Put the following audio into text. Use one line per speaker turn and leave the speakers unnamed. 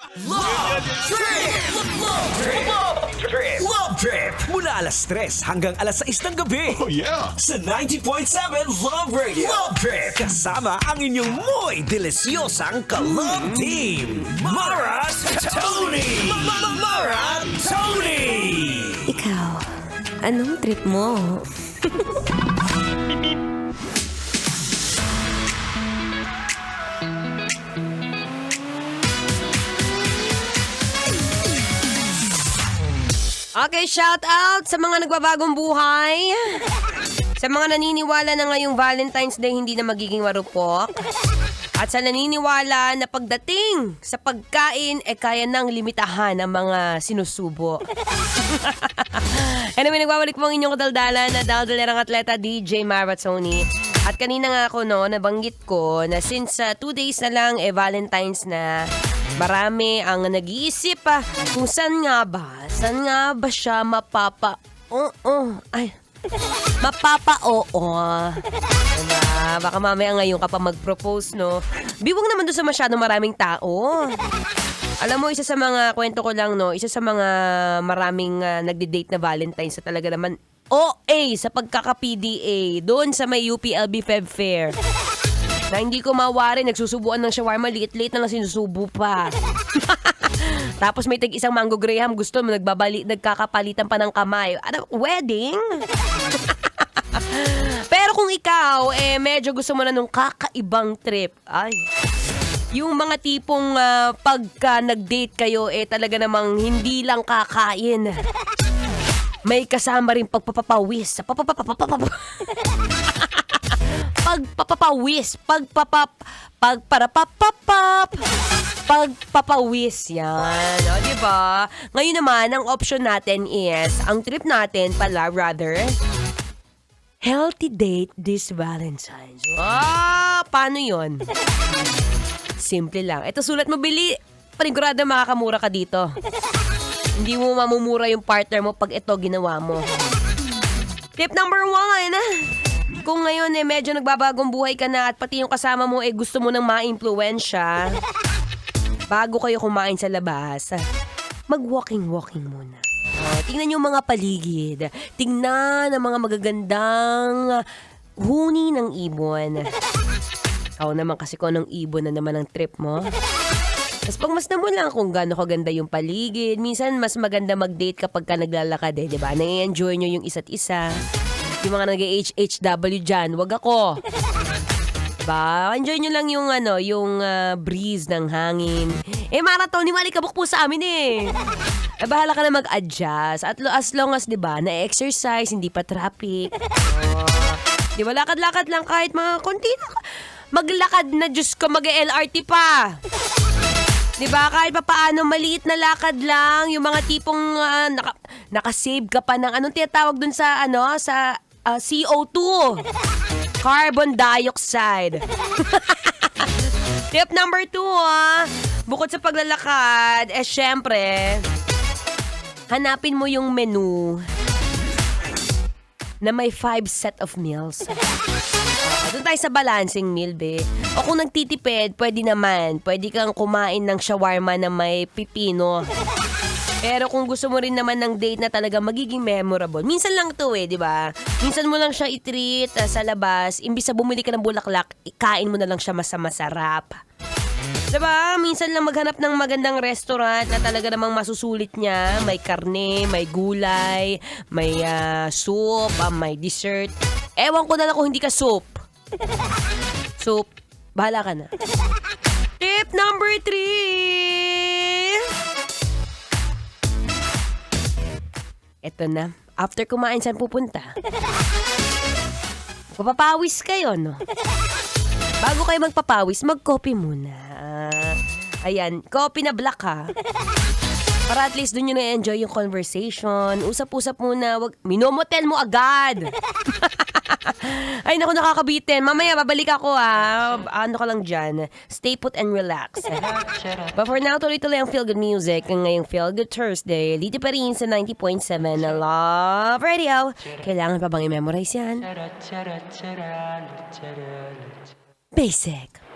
Love Trip! Love Trip! Love Trip! Mula alas 3 hanggang alas 6 ng gabi.
Oh yeah!
Sa 90.7 Love Radio. Love Trip! Kasama ang inyong muy delisyosang ka-love team. Mara Tony! Mara Tony!
Ikaw, anong trip mo? Okay, shout out sa mga nagbabagong buhay. Sa mga naniniwala na ngayong Valentine's Day hindi na magiging marupok. At sa naniniwala na pagdating sa pagkain kaya nang limitahan ang mga sinusubo. Anyway, nagbabalik po ang inyong kadaldalan na daldalerang atleta DJ Maratoni. At kanina nga ako nabanggit ko na since 2 days na lang Valentine's na, marami ang nag-iisip kung saan nga ba siya mapapa diba? Baka mamaya ngayon ka pa mag-propose, no? Biwang naman doon sa masyadong maraming tao. Alam mo, isa sa mga kwento ko lang, no? Isa sa mga maraming nagde-date na Valentine's sa talaga naman OA sa pagkaka-PDA doon sa may UPLB Feb Fair. Na hindi ko mawari, nagsusubuan ng shawarma, liit-liit na lang sinusubo pa. Tapos may isang mango graham, gusto mo, nagkakapalitan pa ng kamay. Ano, wedding? Pero kung ikaw, medyo gusto mo na nung kakaibang trip, ay, yung mga tipong pagka nag-date kayo, talaga namang hindi lang kakain. May kasama rin pagpapawis. Pagpapawis yan. O, diba? Ngayon naman, ang option natin is, ang trip natin pala, rather, healthy date this Valentine's. Paano yon? Simple lang. Ito, sulat mo, Bili. Panigurado makakamura ka dito. Hindi mo mamumura yung partner mo pag ito ginawa mo. Tip number 1. Kung ngayon medyo nagbabagong buhay ka na at pati yung kasama mo gusto mo nang ma-impluwensya, bago kayo kumain sa labas, mag-walking muna. Tingnan yung mga paligid. Tingnan ang mga magagandang huni ng ibon. Ako naman kasi kung anong ibon na naman ang trip mo. Tapos pagmasdan mo lang kung gaano kaganda yung paligid. Minsan mas maganda mag-date kapag ka naglalakad diba? Na-enjoy nyo yung isa't isa. Yung mga nag-HHW dyan, wag ako. Diba? Enjoy nyo lang yung breeze ng hangin. Maratoni, malikabok po sa amin bahala ka na mag-adjust. At as long as, diba, na-exercise, hindi pa traffic. Diba, lakad-lakad lang kahit mga konti na. Maglakad na, Diyos ko, mag-LRT pa. Diba, kahit pa paano, maliit na lakad lang. Yung mga tipong nakasave ka pa ng, anong tinatawag dun sa, sa CO2. Carbon dioxide. Tip number 2, bukod sa paglalakad, syempre, hanapin mo yung menu na may 5 set of meals. Doon tayo sa balancing meal, be. O kung nagtitipid, pwede naman. Pwede kang kumain ng shawarma na may pipino. Pero kung gusto mo rin naman ng date na talaga magiging memorable, minsan lang to di ba? Minsan mo lang siya i-treat sa labas. Imbis na bumili ka ng bulaklak, ikain mo na lang siya masarap. Diba? Minsan lang maghanap ng magandang restaurant na talaga namang masusulit niya. May karne, may gulay, may soup, may dessert. Ewan ko na lang kung hindi ka soup. Soup, bahala ka na. Tip number 3. Ito na. After kumain, saan pupunta? Papapawis kayo, no? Bago kayo magpapawis, mag-coffee muna. Ayan, coffee na black Para at least dun nyo na-enjoy yung conversation. Usap-usap muna. Minomotel mo agad. Ay, naku, nakakabitin. Mamaya, babalik ako Ano ka lang dyan. Stay put and relax. But for now, tuloy-tuloy ang Feel Good Music. Ngayong Feel Good Thursday. Dito pa rin sa 90.7 na Love Radio. Kailangan pa bang i-memorize yan? Basic.